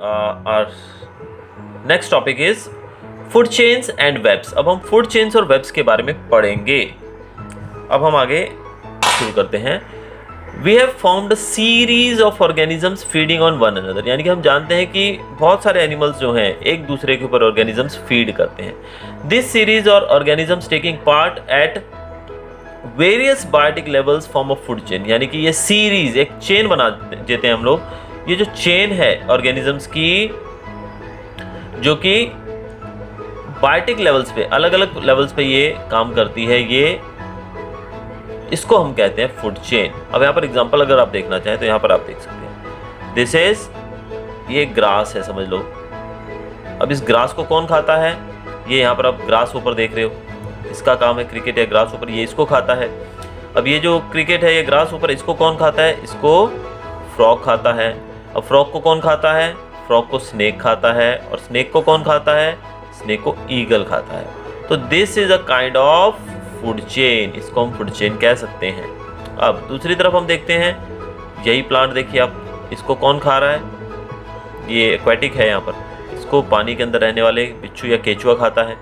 our next topic is food chains and webs. अब हम food chains और webs के बारे में पढ़ेंगे। अब हम आगे शुरू करते हैं। We have formed series of organisms feeding on one another, यानी कि हम जानते हैं कि बहुत सारे एनिमल्स जो हैं एक दूसरे के ऊपर ऑर्गेनिजम्स फीड करते हैं। दिस सीरीज और organisms taking part at various biotic levels form of food chain, यानी कि ये सीरीज एक चेन बना देते हैं हम लोग। ये जो चेन है ऑर्गेनिजम्स की, जो कि बायोटिक लेवल्स पे, अलग अलग लेवल्स पे ये काम करती है, ये इसको हम कहते हैं फूड चेन। अब यहाँ पर एग्जांपल अगर आप देखना चाहें तो यहाँ पर आप देख सकते हैं, दिस इज, ये ग्रास है समझ लो। अब इस ग्रास को कौन खाता है? ये यहाँ पर आप ग्रास ऊपर देख रहे हो, इसका काम है क्रिकेट या ग्रास ऊपर, ये इसको खाता है। अब ये जो क्रिकेट है ये ग्रास ऊपर, इसको कौन खाता है? इसको फ्रॉग खाता है। अब फ्रॉग को कौन खाता है? फ्रॉग को स्नेक खाता है। और स्नेक को कौन खाता है? स्नेक को ईगल खाता है। तो this is a kind of food chain, इसको हम फूड चेन कह सकते हैं। अब दूसरी तरफ हम देखते हैं, यही प्लांट देखिए आप, इसको कौन खा रहा है? ये एक्वेटिक है, यहाँ पर इसको पानी के अंदर रहने वाले बिच्छू या केंचुआ खाता है।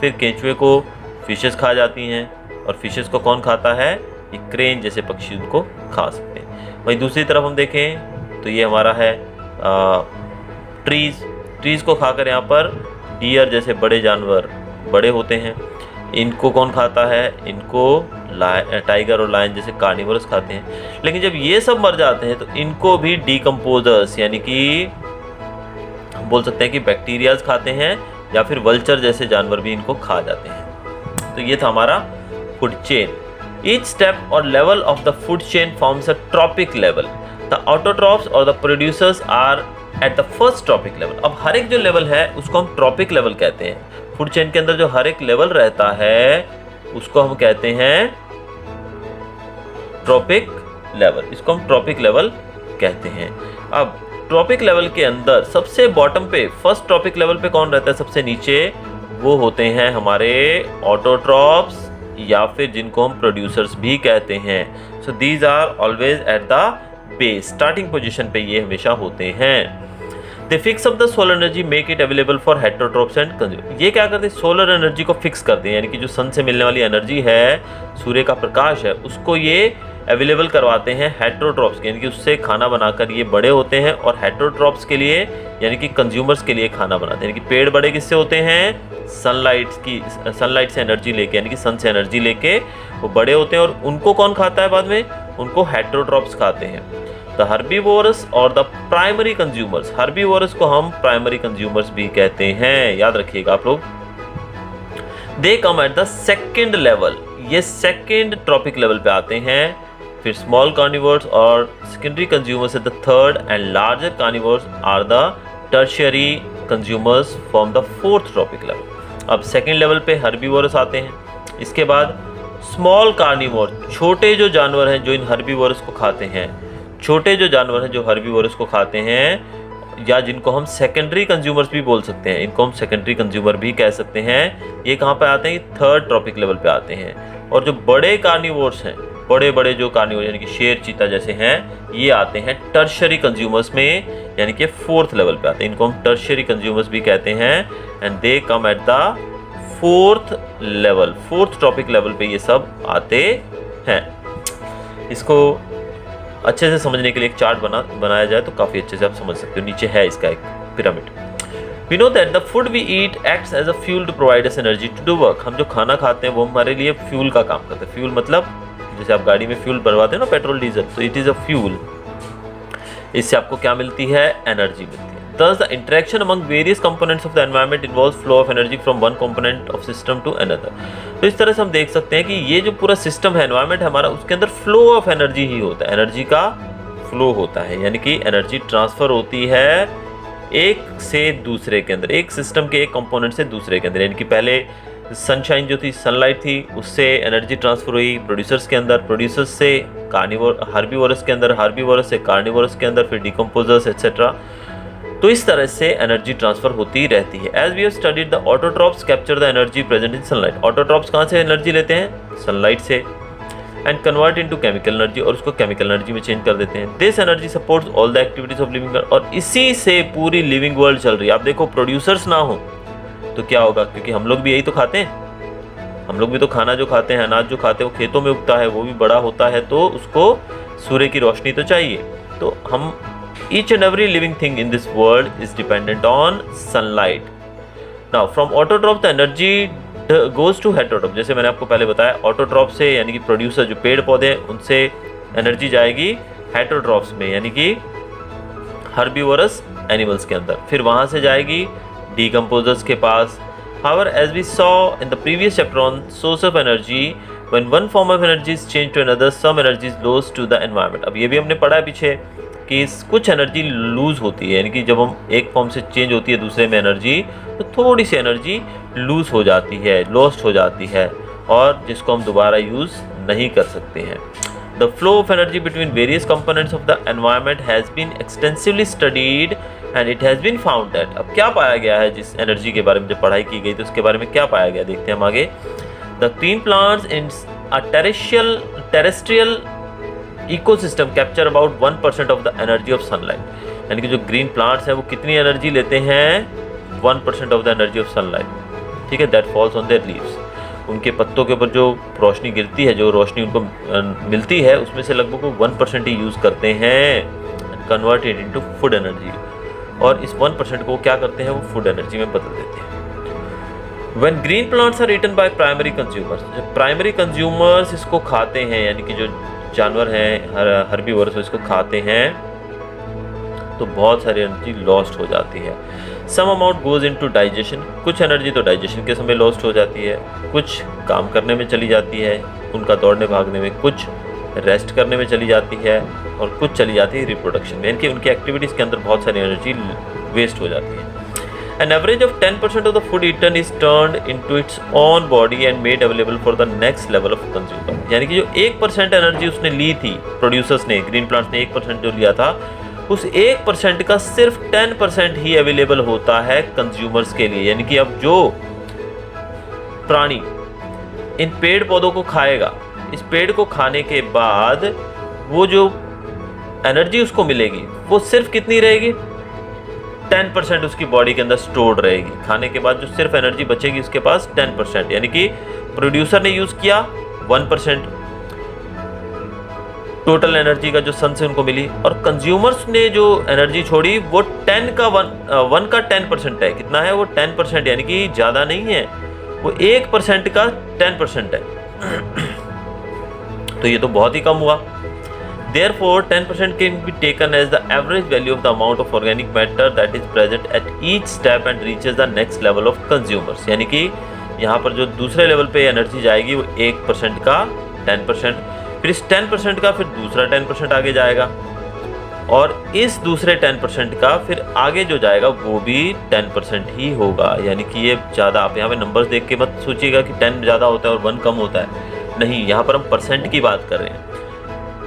फिर केंचुए को फिशेस खा जाती हैं, और फिशेस को कौन खाता है? ये क्रेन जैसे पक्षी उनको खा सकते हैं। वहीं दूसरी तरफ हम देखें तो ये हमारा है ट्रीज़ को खाकर यहाँ पर डियर जैसे बड़े जानवर बड़े होते हैं। इनको कौन खाता है? इनको टाइगर और लायन जैसे कार्निवोरस खाते हैं। लेकिन जब ये सब मर जाते हैं तो इनको भी डिकम्पोजर्स, यानी कि हम बोल सकते हैं कि बैक्टीरियाज खाते हैं, या फिर वल्चर जैसे जानवर भी इनको खा जाते हैं। तो ये था हमारा food chain. Each step or level of the food chain forms a trophic level. The autotrophs or the producers are at the first trophic level. अब हर एक जो लेवल है उसको हम ट्रॉपिक लेवल कहते हैं। फूड चेन के अंदर जो हर एक लेवल रहता है उसको हम कहते हैं ट्रॉपिक लेवल, इसको हम ट्रॉपिक लेवल कहते हैं। अब ट्रॉपिक लेवल के अंदर सबसे बॉटम पे, फर्स्ट ट्रॉपिक लेवल पे कौन रहता है? सबसे नीचे वो होते हैं हमारे ऑटोट्रॉप्स, या फिर जिनको हम प्रोड्यूसर्स भी कहते हैं। So these are always at the base, starting position पे ये हमेशा होते हैं। They fix up the solar energy, make it available for heterotrophs and consumer. ये क्या करते हैं? सोलर एनर्जी को फिक्स करते हैं, यानी कि जो सन से मिलने वाली एनर्जी है, सूर्य का प्रकाश है, उसको ये अवेलेबल करवाते हैं हेटेरोट्रॉप्स के, यानी कि उससे खाना बनाकर ये बड़े होते हैं। और हेटेरोट्रॉप्स के लिए, यानी कि कंज्यूमर्स के लिए खाना बनाते हैं। यानी कि पेड़ बड़े किससे होते हैं? सनलाइट से एनर्जी लेके, यानी कि सन से एनर्जी लेके वो बड़े होते हैं। और उनको कौन खाता है बाद में? उनको हेटेरोट्रॉप्स खाते हैं। द हर्बीवोरस और द प्राइमरी कंज्यूमर्स, हर्बीवोरस को हम प्राइमरी कंज्यूमर्स भी कहते हैं, याद रखिएगा आप लोग। They come at the second level, ये सेकेंड ट्रॉपिक लेवल पे आते हैं। फिर स्मॉल कार्निवोर्स और secondary consumers at the third, and larger carnivores are the tertiary consumers from the fourth trophic level. अब सेकेंड लेवल पे हर्बीवोरस आते हैं। इसके बाद स्मॉल कार्निवोर, छोटे जो जानवर हैं जो इन हर्बीवोरस को खाते हैं, छोटे जो जानवर हैं जो हर्बीवोरस को खाते हैं, या जिनको हम सेकेंडरी कंज्यूमर्स भी बोल सकते हैं, इनको हम सेकेंडरी कंज्यूमर भी कह सकते हैं। ये कहाँ पे आते हैं? थर्ड ट्रॉपिक लेवल पे आते हैं। और जो बड़े कार्निवोर्स हैं, बड़े बड़े जो कार्निवोर यानी कि शेर चीता जैसे हैं, ये आते हैं टर्शियरी कंज्यूमर्स में, यानी कि फोर्थ लेवल पे आते हैं। इनको हम टर्शियरी कंज्यूमर्स भी कहते हैं। And they come at the fourth level, fourth trophic level पे ये सब आते हैं। इसको अच्छे से समझने के लिए एक चार्ट बनाया जाए तो काफ़ी अच्छे से आप समझ सकते हो। नीचे है इसका एक pyramid. We know that the food we eat acts as a fuel to provide us energy to do work. हम जो खाना खाते हैं वो हमारे लिए फ्यूल का काम करते हैं। फ्यूल मतलब जैसे आप गाड़ी में फ्यूल भरवाते हैं ना, पेट्रोल डीजल, तो इट इज़ अ फ्यूल। इससे आपको क्या मिलती है? एनर्जी मिलती है। Thus, the interaction among various components of the environment involves flow of energy from one component of system to another. तो इस तरह से हम देख सकते हैं कि ये जो पूरा सिस्टम है, एनवायरनमेंट है हमारा, उसके अंदर फ्लो ऑफ एनर्जी ही होता है, एनर्जी का फ्लो होता है, यानी कि एनर्जी ट्रांसफर होती है एक से दूसरे के अंदर, एक सिस्टम के एक कंपोनेंट से दूसरे के अंदर। यानी कि पहले सनशाइन जो थी, सनलाइट थी, उससे एनर्जी ट्रांसफर हुई प्रोड्यूसर्स के अंदर, प्रोड्यूसर्स से हर्बीवोरस के अंदर, हर्बीवोरस से कार्निवोरस के अंदर, फिर डिकम्पोजर्स एक्सेट्रा। तो इस तरह से एनर्जी ट्रांसफर होती रहती है। As we have studied, the autotrophs capture the energy present in sunlight. Autotrophs कहाँ से एनर्जी लेते हैं? सनलाइट से। And convert into chemical energy, और उसको केमिकल एनर्जी में चेंज कर देते हैं। This energy supports all the activities of living world, और इसी से पूरी लिविंग वर्ल्ड चल रही है। आप देखो प्रोड्यूसर्स ना हो तो क्या होगा, क्योंकि हम लोग भी यही तो खाते हैं, हम लोग भी तो खाना जो खाते हैं, अनाज जो खाते हैं वो खेतों में उगता है, वो भी बड़ा होता है, तो उसको सूर्य की रोशनी तो चाहिए। तो हम each and every living thing in this world is dependent on sunlight. Now from autotroph the energy goes to heterotroph. जैसे मैंने आपको पहले बताया, ऑटोट्रॉप से यानी कि प्रोड्यूसर जो पेड़ पौधे हैं उनसे एनर्जी जाएगी हेटेरोट्रॉप्स में, यानी कि हर्बीवोरस एनिमल्स के अंदर, फिर वहाँ से जाएगी डीकम्पोजर्स के पास। However, as we saw in the previous chapter on source of energy, when one form of energy is changed to another, some energy is lost to the environment. अब ये भी हमने पढ़ा है पीछे कि कुछ एनर्जी लूज होती है, यानी कि जब हम एक फॉर्म से चेंज होती है दूसरे में एनर्जी, तो थोड़ी सी एनर्जी लूज हो जाती है, लॉस्ट हो जाती है, और जिसको हम दोबारा यूज़ नहीं कर सकते हैं। The flow of energy between various components of the environment has been extensively studied and it has been found that, अब क्या पाया गया है, जिस एनर्जी के बारे में जब पढ़ाई की गई तो उसके बारे में क्या पाया गया, देखते हैं हम आगे। The green plants in a terrestrial ecosystem capture about 1% of the energy of sunlight, यानी कि जो ग्रीन प्लांट्स हैं वो कितनी एनर्जी लेते हैं, 1% of the energy of sunlight, ठीक है, that falls on their leaves। उनके पत्तों के ऊपर जो रोशनी गिरती है, जो रोशनी उनको मिलती है, उसमें से लगभग वो 1% ही यूज़ करते हैं, कन्वर्टेड इनटू फूड एनर्जी, और इस 1% को क्या करते हैं, वो फूड एनर्जी में बदल देते हैं। When green plants are eaten by primary consumers, जब प्राइमरी कंज्यूमर्स इसको खाते हैं, यानी कि जो जानवर हैं हर्बीवोरस इसको खाते हैं, तो बहुत सारी एनर्जी लॉस्ट हो जाती है। Some amount goes into digestion, कुछ एनर्जी तो डाइजेशन के समय लॉस्ट हो जाती है, कुछ काम करने में चली जाती है, उनका दौड़ने भागने में, कुछ रेस्ट करने में चली जाती है, और कुछ चली जाती है रिप्रोडक्शन में, यानी कि उनकी एक्टिविटीज़ के अंदर बहुत सारी एनर्जी वेस्ट हो जाती है। An average of 10% of the food eaten is turned into its own body and made available for the next level of consumer, यानी कि जो 1% एनर्जी उसने ली थी, प्रोड्यूसर्स ने, ग्रीन प्लांट्स ने 1% जो लिया था, उस 1% का सिर्फ 10% ही अवेलेबल होता है कंज्यूमर्स के लिए। यानी कि अब जो प्राणी इन पेड़ पौधों को खाएगा, इस पेड़ को खाने के बाद वो जो एनर्जी उसको मिलेगी वो सिर्फ कितनी रहेगी, 10% उसकी बॉडी के अंदर स्टोर्ड रहेगी। खाने के बाद जो सिर्फ एनर्जी बचेगी उसके पास 10%, यानी कि प्रोड्यूसर ने यूज़ किया 1% टोटल एनर्जी का जो सन से उनको मिली, और कंज्यूमर्स ने जो एनर्जी छोड़ी वो 1 का 10% है। कितना है वो, 10%, यानी कि ज़्यादा नहीं है, वो 1% का 10% है। तो ये तो बहुत ही कम हुआ। Therefore, 10% can be taken as the average value of the amount of organic matter that is present at each step and reaches the next level of consumers, यानी कि यहाँ पर जो दूसरे लेवल पे एनर्जी जाएगी वो 1% का 10%, फिर इस 10% का फिर दूसरा 10% आगे जाएगा, और इस दूसरे 10% का फिर आगे जो जाएगा वो भी 10% ही होगा। यानी कि ये ज़्यादा, आप यहाँ पे नंबर्स देख के मत सोचिएगा कि 10 ज़्यादा होता है और 1 कम होता है, नहीं, यहाँ पर हम परसेंट की बात कर रहे हैं।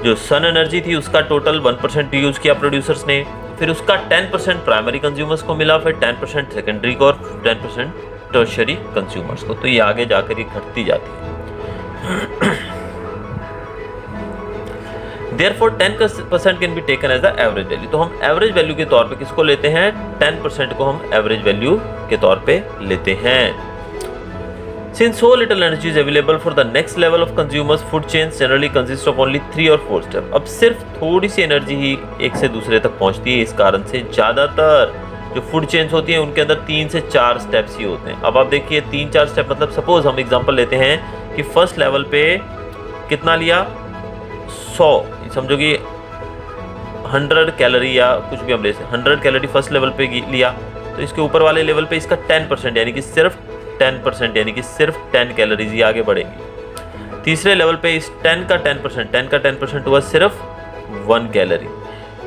जो सन एनर्जी थी उसका टोटल 1% यूज़ किया प्रोड्यूसर्स ने, फिर उसका 10% प्राइमरी कंज्यूमर्स को मिला, फिर 10% सेकेंडरी को, और 10% टर्शियरी कंज्यूमर्स को। तो ये आगे जाकर ये घटती जाती है। Therefore 10% can be taken as the average value। तो हम एवरेज वैल्यू के तौर पे किसको लेते हैं, 10% को हम एवरेज वैल्यू के तौर पे लेते हैं। Since so little energy is available for the next level of consumers, food chains generally consist of only 3 or 4 steps। अब सिर्फ थोड़ी सी एनर्जी ही एक से दूसरे तक पहुंचती है, इस कारण से ज़्यादातर जो फूड चेन्स होती हैं उनके अंदर 3 से 4 स्टेप्स ही होते हैं। अब आप देखिए 3-4 स्टेप, मतलब सपोज हम एग्जांपल लेते हैं कि फर्स्ट लेवल पे कितना लिया, 100, समझो कि 100 कैलोरी या कुछ भी हम ले सकते, 100 कैलोरी फर्स्ट लेवल पे लिया, तो इसके ऊपर वाले लेवल पे इसका 10%, यानी कि सिर्फ 10%, यानी कि सिर्फ 10 कैलोरीज ही आगे बढ़ेंगी। तीसरे लेवल पे इस 10 का 10% हुआ सिर्फ 1 कैलोरी।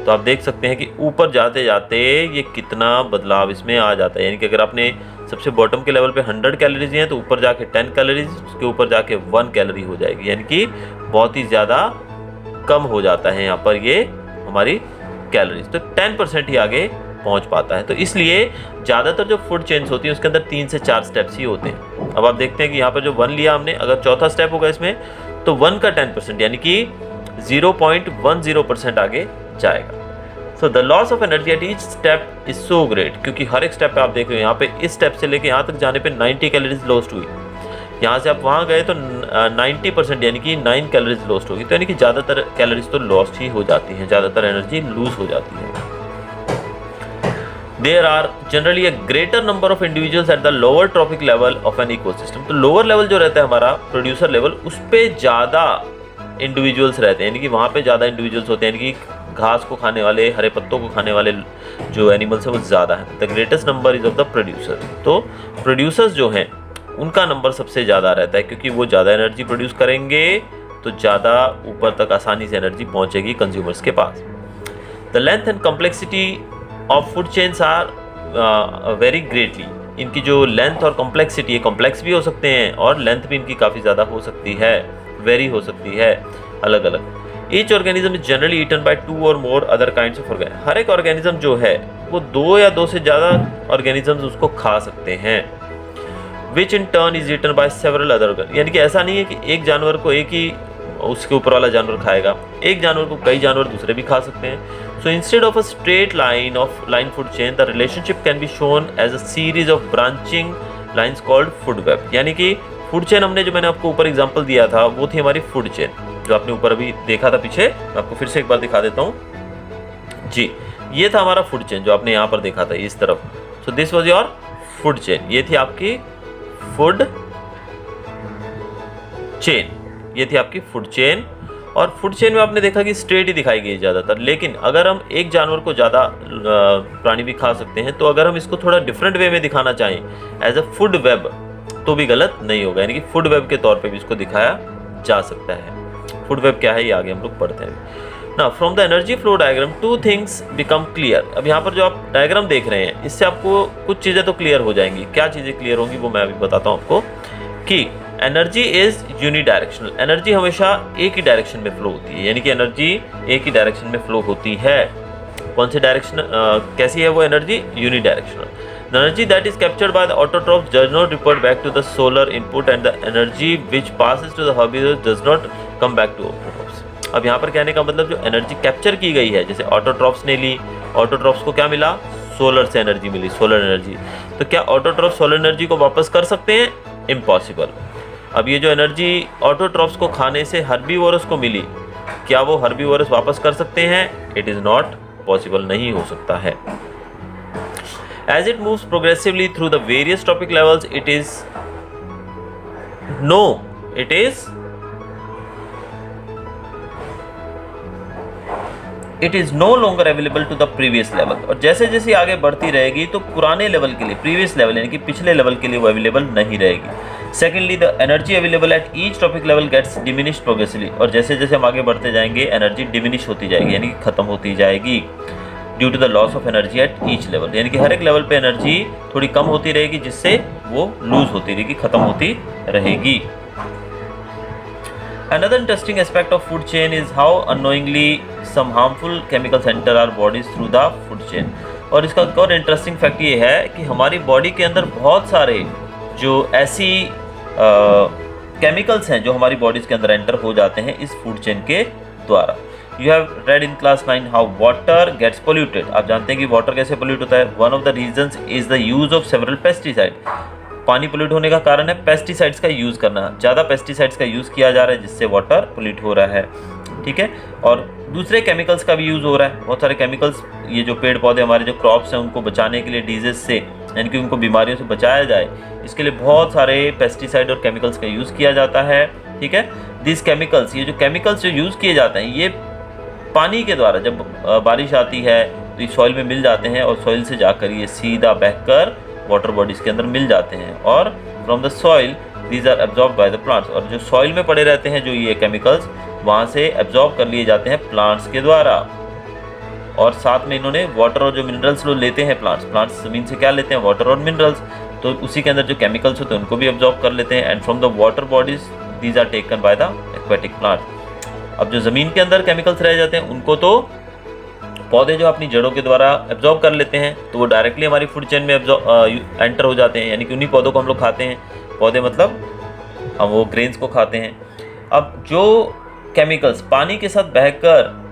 तो आप देख सकते हैं कि ऊपर जाते जाते ये कितना बदलाव इसमें आ जाता है। यानी कि अगर आपने सबसे बॉटम के लेवल पे 100 कैलोरीज हैं तो ऊपर जाके 10 कैलोरीज, उसके ऊपर जाके 1 कैलोरी हो जाएगी, यानी कि बहुत ही ज़्यादा कम हो जाता है यहाँ पर ये हमारी कैलोरीज। तो 10% ही आगे पहुँच पाता है। तो इसलिए ज़्यादातर जो फूड चेन्स होती है उसके अंदर 3 से 4 स्टेप्स ही होते हैं। अब आप देखते हैं कि यहाँ पर जो 1 लिया हमने, अगर चौथा स्टेप होगा इसमें तो 1 का 10% यानी कि 0.10% आगे जाएगा। So the loss of energy at each step is so great, क्योंकि हर एक स्टेप पे आप देख रहे हो यहाँ पे इस स्टेप से लेके यहाँ तक जाने पे 90 कैलोरीज लॉस्ट हुई। यहाँ से आप वहाँ गए तो 90% यानी कि 9 कैलोरीज लॉस्ट होगी। तो यानी कि ज़्यादातर कैलोरीज तो लॉस्ट ही हो जाती हैं, ज़्यादातर एनर्जी लूज हो जाती है। There are generally a greater number of individuals at the lower trophic level of an ecosystem। तो लोअर लेवल जो रहता है हमारा प्रोड्यूसर लेवल, उस पर ज़्यादा इंडिविजुअल्स रहते हैं, यानी कि वहाँ पे ज़्यादा इंडिविजुअल्स होते हैं, यानी कि घास को खाने वाले, हरे पत्तों को खाने वाले जो एनिमल्स हैं वो ज़्यादा हैं। The greatest number is of the producer. तो प्रोड्यूसर्स जो हैं उनका नंबर सबसे ज़्यादा रहता है, क्योंकि वो ज़्यादा एनर्जी प्रोड्यूस करेंगे तो ज़्यादा ऊपर तक आसानी से एनर्जी पहुँचेगी कंज्यूमर्स के पास। The length and complexity of food chains are vary greatly. इनकी जो लेंथ और कॉम्प्लेक्सिटी है, कॉम्प्लेक्स भी हो सकते हैं और लेंथ भी इनकी काफ़ी ज़्यादा हो सकती है, वेरी हो सकती है अलग अलग। Each organism is generally eaten by 2 or more other kinds of organism. हर एक ऑर्गेनिज्म जो है वो 2 या 2 से ज़्यादा ऑर्गेनिजम्स उसको खा सकते हैं। Which in turn is eaten by several other organism, यानी कि ऐसा नहीं है कि एक जानवर को एक ही उसके ऊपर वाला जानवर खाएगा, एक जानवर को कई जानवर दूसरे भी खा सकते हैं। So instead of a straight line food chain, the relationship can be shown as a series of branching lines called food web। यानी कि फूड चेन हमने जो मैंने आपको ऊपर एग्जांपल दिया था वो थी हमारी फूड चेन, जो आपने ऊपर अभी देखा था पीछे। मैं आपको फिर से एक बार दिखा देता हूँ जी। ये था हमारा फूड चेन जो आपने यहाँ पर देखा था इस तरफ। So this was your food chain, ये थी आपकी फूड चेन, ये थी आपकी फूड चेन। और फूड चेन में आपने देखा कि स्ट्रेट ही दिखाई गई ज़्यादातर, लेकिन अगर हम एक जानवर को ज़्यादा प्राणी भी खा सकते हैं, तो अगर हम इसको थोड़ा डिफरेंट वे में दिखाना चाहें एज अ फूड वेब तो भी गलत नहीं होगा, यानी कि फूड वेब के तौर पे भी इसको दिखाया जा सकता है। फूड वेब क्या है ये आगे हम लोग पढ़ते हैं। ना from the energy flow diagram 2 things become clear. अब यहाँ पर जो आप डायग्राम देख रहे हैं इससे आपको कुछ चीज़ें तो क्लियर हो जाएंगी। क्या चीज़ें क्लियर होंगी वो मैं अभी बताता हूँ आपको। कि एनर्जी इज यूनिडायरेक्शनल, एनर्जी हमेशा एक ही डायरेक्शन में फ्लो होती है, यानी कि एनर्जी एक ही डायरेक्शन में फ्लो होती है। कौन से डायरेक्शन कैसी है वो energy? Unidirectional. Energy that is captured by the autotrophs does not report back to the solar input and the energy which passes to the herbivores does not come back to autotrophs. अब यहाँ पर कहने का मतलब जो energy capture की गई है, जैसे ऑटोट्रॉफ्स ने ली, ऑटोट्रॉफ्स को क्या मिला? सोलर से एनर्जी मिली, सोलर एनर्जी। तो क्या ऑटोट्रॉफ्स सोलर एनर्जी को वापस कर सकते हैं? इम्पॉसिबल। अब ये जो एनर्जी ऑटोट्रॉफ्स को खाने से हर्बीवोरस को मिली, क्या वो हर्बीवोरस वापस कर सकते हैं? इट इज़ नॉट पॉसिबल, नहीं हो सकता है। As it moves progressively through the various trophic levels it is no longer available to the previous level. और जैसे जैसे आगे बढ़ती रहेगी तो पुराने लेवल के लिए, प्रीवियस लेवल यानी कि पिछले लेवल के लिए वो अवेलेबल नहीं रहेगी। Secondly the energy available at each trophic level gets diminished progressively. और जैसे जैसे हम आगे बढ़ते जाएंगे एनर्जी डिमिनिश होती जाएगी, यानी कि खत्म होती जाएगी due to the loss of energy at each level. यानी कि हर एक लेवल पे एनर्जी थोड़ी कम होती रहेगी, जिससे वो लूज होती रहेगी, खत्म होती रहेगी। Another interesting aspect of food chain is how unknowingly some harmful chemicals enter our bodies through the food chain। और इसका एक और इंटरेस्टिंग फैक्ट ये है कि हमारी बॉडी के अंदर बहुत सारे जो ऐसी केमिकल्स हैं जो हमारी बॉडीज के अंदर एंटर हो जाते हैं इस फूड चेन के द्वारा। You have read in class 9 how water gets polluted. आप जानते हैं कि वाटर कैसे पोल्यूट होता है। One of the reasons is the use of several pesticide. पानी पोल्यूट होने का कारण है पेस्टिसाइड्स का यूज़ करना। ज़्यादा पेस्टिसाइड्स का यूज़ किया जा रहा है जिससे वाटर पोल्यूट हो रहा है, ठीक है। और दूसरे केमिकल्स का भी यूज़ हो रहा है। बहुत सारे केमिकल्स, ये जो पेड़ पौधे हमारे जो क्रॉप्स हैं उनको बचाने के लिए, डिजीज से यानी कि उनको बीमारियों से बचाया जाए, इसके लिए बहुत सारे पेस्टिसाइड और केमिकल्स का यूज़ किया जाता है, ठीक है। दिस केमिकल्स, ये जो केमिकल्स जो यूज़ किए जाते हैं ये पानी के द्वारा, जब बारिश आती है तो ये सॉइल में मिल जाते हैं और सॉइल से जाकर ये सीधा बहकर वाटर बॉडीज़ के अंदर मिल जाते हैं। और from the soil these are absorb by the plants. और जो सॉइल में पड़े रहते हैं जो ये केमिकल्स, वहाँ से एब्जॉर्ब कर लिए जाते हैं प्लांट्स के द्वारा। और साथ में इन्होंने वाटर और जो मिनरल्स लोग लेते हैं प्लांट्स ज़मीन से क्या लेते हैं? वाटर और मिनरल्स। तो उसी के अंदर जो केमिकल्स होते हैं उनको भी एब्जॉर्ब कर लेते हैं। And from the water bodies these are taken by the aquatic plants. अब जो ज़मीन के अंदर केमिकल्स रह जाते हैं उनको तो पौधे जो अपनी जड़ों के द्वारा एब्जॉर्ब कर लेते हैं, तो वो डायरेक्टली हमारी फूड चेन में एंटर हो जाते हैं, यानी कि उन्हीं पौधों को हम लोग खाते हैं। पौधे मतलब हम वो ग्रेन्स को खाते हैं। अब जो केमिकल्स पानी के साथ बहकर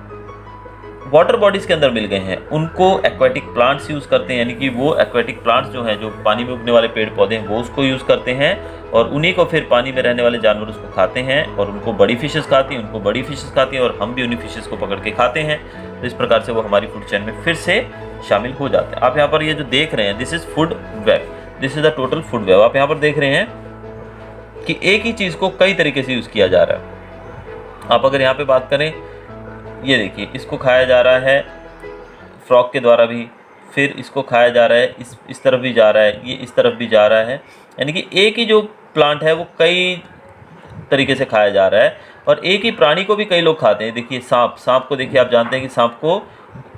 वाटर बॉडीज के अंदर मिल गए हैं उनको एक्वेटिक प्लांट्स यूज़ करते हैं, यानी कि वो एक्वेटिक प्लांट्स जो हैं, जो पानी में उगने वाले पेड़ पौधे हैं, वो उसको यूज़ करते हैं और उन्हीं को फिर पानी में रहने वाले जानवर उसको खाते हैं और उनको बड़ी फिशेस खाती हैं, उनको बड़ी फिशेस खाती हैं और हम भी उन्हीं फिशेस को पकड़ के खाते हैं। तो इस प्रकार से वो हमारी फूड चेन में फिर से शामिल हो जाते हैं। आप यहाँ पर ये जो देख रहे हैं, this is food web, this is the total food web. आप यहाँ पर देख रहे हैं कि एक ही चीज़ को कई तरीके से यूज़ किया जा रहा है। आप अगर यहाँ पर बात करें, ये देखिए, इसको खाया जा रहा है फ्रॉग के द्वारा भी, फिर इसको खाया जा रहा है, इस तरफ भी जा रहा है, ये इस तरफ भी जा रहा है, यानी कि एक ही जो प्लांट है वो कई तरीके से खाया जा रहा है और एक ही प्राणी को भी कई लोग खाते हैं। देखिए सांप को देखिए, आप जानते हैं कि सांप को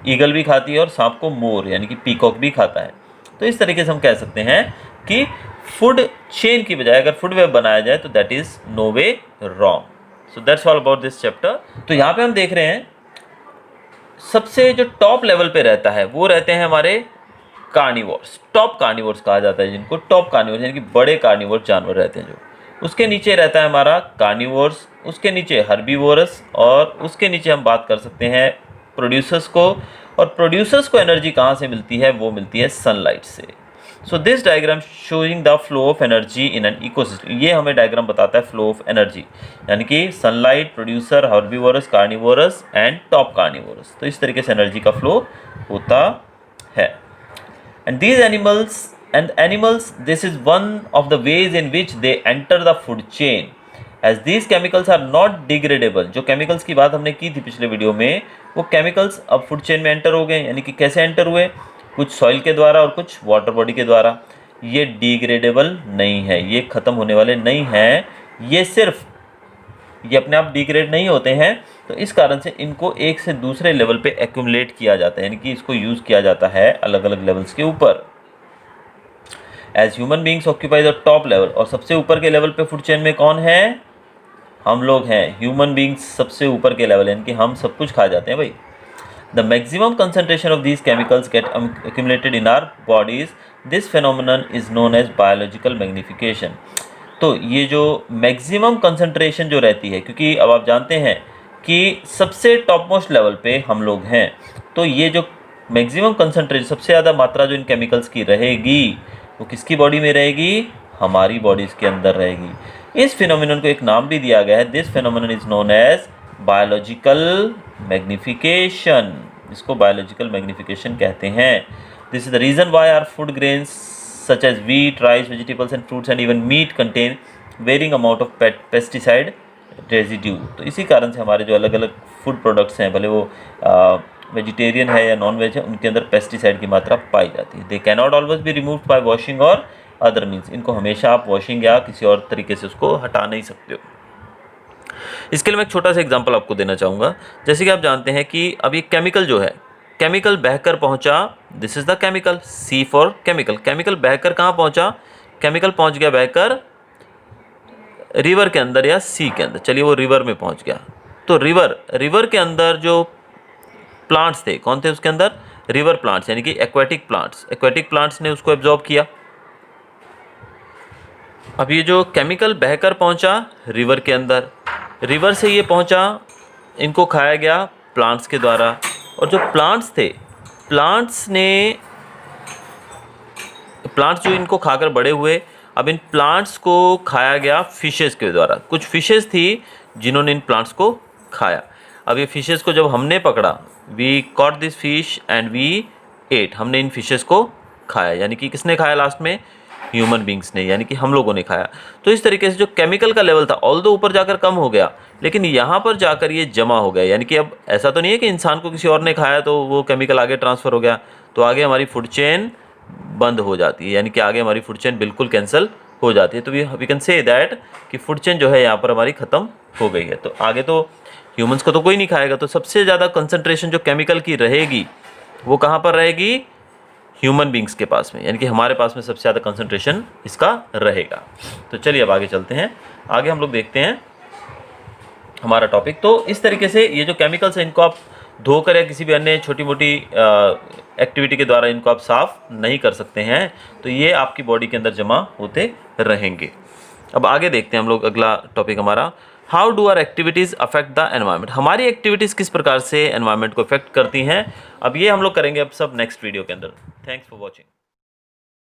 ईगल भी खाती है और सांप को मोर यानी कि पीकॉक भी खाता है। तो इस तरीके से हम कह सकते हैं कि फूड चेन की बजाय अगर फूड वेब बनाया जाए तो that is no way wrong. So that's all about this chapter. तो यहाँ पे हम देख रहे हैं सबसे जो टॉप लेवल पे रहता है वो रहते हैं हमारे कार्निवोर्स। टॉप कार्निवोर्स कहा जाता है जिनको, टॉप कार्निवोर्स यानी कि बड़े कार्निवोर्स जानवर रहते हैं जो। उसके नीचे रहता है हमारा कार्निवोर्स, उसके नीचे हर्बीवोरस और उसके नीचे हम बात कर सकते हैं प्रोड्यूसर्स को। और प्रोड्यूसर्स को एनर्जी कहाँ से मिलती है? वो मिलती है सनलाइट से। So this diagram showing the flow of energy in an ecosystem. ये हमें डायग्राम बताता है फ्लो ऑफ एनर्जी, यानी कि sunlight, producer, herbivorous, carnivorous and top carnivorous. तो इस तरीके से एनर्जी का फ्लो होता है। And these animals this is one of the ways in which they enter the food chain as these chemicals are not degradable. जो chemicals की बात हमने की थी पिछले वीडियो में, वो केमिकल्स अब फूड चेन में एंटर हो गए। यानी कि कैसे एंटर हुए? कुछ सॉइल के द्वारा और कुछ वाटर बॉडी के द्वारा। ये डिग्रेडेबल नहीं है, ये ख़त्म होने वाले नहीं हैं, ये अपने आप डिग्रेड नहीं होते हैं। तो इस कारण से इनको एक से दूसरे लेवल पे एक्यूमुलेट किया जाता है, यानी कि इसको यूज़ किया जाता है अलग अलग लेवल्स के ऊपर। As human beings occupy the top level, और सबसे ऊपर के लेवल पे फूड चेन में कौन है? हम लोग हैं। ह्यूमन बींग्स सबसे ऊपर के लेवल, यानी कि हम सब कुछ खा जाते हैं भाई। The maximum concentration of these chemicals get accumulated in our bodies. This phenomenon is known as biological magnification. तो ये जो मैक्सिमम कंसंट्रेशन जो रहती है, क्योंकि अब आप जानते हैं कि सबसे टॉप मोस्ट लेवल पे हम लोग हैं, तो ये जो मैक्सिमम कंसंट्रेशन, सबसे ज़्यादा मात्रा जो इन केमिकल्स की रहेगी वो किसकी बॉडी में रहेगी? हमारी बॉडीज़ के अंदर रहेगी। इस फिनोमिनन को एक नाम भी दिया गया है। This phenomenon is known as biological magnification. इसको बायोलॉजिकल मैग्निफिकेशन कहते हैं। This is the reason why our food grains such as wheat, rice, vegetables and fruits and even meat contain varying amount of pesticide residue. तो इसी कारण से हमारे जो अलग अलग फूड प्रोडक्ट्स हैं, भले वो वेजिटेरियन है या नॉन वेज है, उनके अंदर पेस्टिसाइड की मात्रा पाई जाती है। They can not always be removed by washing और अदर मीन्स। इनको हमेशा आप वॉशिंग या किसी और तरीके से उसको हटा नहीं सकते हो। इसके लिए मैं एक छोटा सा एग्जांपल आपको देना चाहूँगा। जैसे कि आप जानते हैं कि अब ये केमिकल जो है, केमिकल बहकर पहुँचा, this is the chemical, see for chemical. Chemical बहकर कहाँ पहुँचा? केमिकल पहुँच गया बहकर रिवर के अंदर या सी के अंदर। चलिए वो रिवर में पहुँच गया। तो रिवर के अंदर जो प्लांट्स थे, कौन थे उसके अंदर? रिवर प्लांट्स, यानी कि एक्वेटिक प्लांट्स। एक्वेटिक प्लांट्स ने उसको एब्जॉर्ब किया। अब ये जो केमिकल बहकर पहुँचा रिवर के अंदर, रिवर से ये पहुंचा, इनको खाया गया प्लांट्स के द्वारा। और जो प्लांट्स थे, प्लांट्स जो इनको खाकर बड़े हुए, अब इन प्लांट्स को खाया गया फिशेस के द्वारा। कुछ फिशेस थी जिन्होंने इन प्लांट्स को खाया। अब ये फिशेस को जब हमने पकड़ा, we caught this fish and we ate, हमने इन फिशेस को खाया। यानी कि किसने खाया लास्ट में? ह्यूमन बींग्स ने, यानी कि हम लोगों ने खाया। तो इस तरीके से जो केमिकल का लेवल था, ऑल्दो ऊपर जाकर कम हो गया, लेकिन यहाँ पर जाकर ये जमा हो गया। यानी कि अब ऐसा तो नहीं है कि इंसान को किसी और ने खाया तो वो केमिकल आगे ट्रांसफ़र हो गया, तो आगे हमारी फूड चेन बंद हो जाती है, यानी कि आगे हमारी फूड चेन बिल्कुल कैंसिल हो जाती है। तो वी कैन से दैट कि फूड चेन जो है यहाँ पर हमारी ख़त्म हो गई है। तो आगे तो ह्यूमन्स को तो कोई नहीं खाएगा। तो सबसे ज़्यादा कंसनट्रेशन जो केमिकल की रहेगी वो कहाँ पर रहेगी? ह्यूमन बींग्स के पास में, यानी कि हमारे पास में सबसे ज़्यादा कंसंट्रेशन इसका रहेगा। तो चलिए अब आगे चलते हैं। आगे हम लोग देखते हैं हमारा टॉपिक। तो इस तरीके से ये जो केमिकल्स हैं, इनको आप धोकर या किसी भी अन्य छोटी मोटी एक्टिविटी के द्वारा इनको आप साफ़ नहीं कर सकते हैं, तो ये आपकी बॉडी के अंदर जमा होते रहेंगे। अब आगे देखते हैं हम लोग। अगला टॉपिक हमारा, how do our activities affect the environment, हमारी एक्टिविटीज़ किस प्रकार से एनवायरनमेंट को इफेक्ट करती हैं। अब ये हम लोग करेंगे अब सब नेक्स्ट वीडियो के अंदर। Thanks for watching.